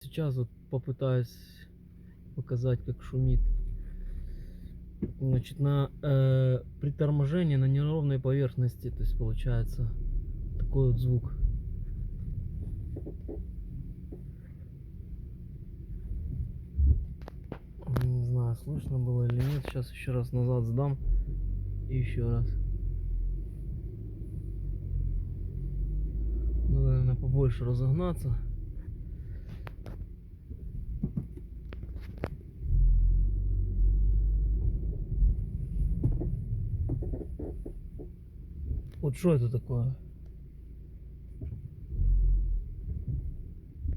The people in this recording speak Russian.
Сейчас вот попытаюсь показать, как шумит. Значит, при торможении на неровной поверхности, то есть получается такой вот звук. Не знаю, слышно было или нет. Сейчас еще раз назад сдам и еще раз. Надо, наверное, побольше разогнаться. Вот что это такое?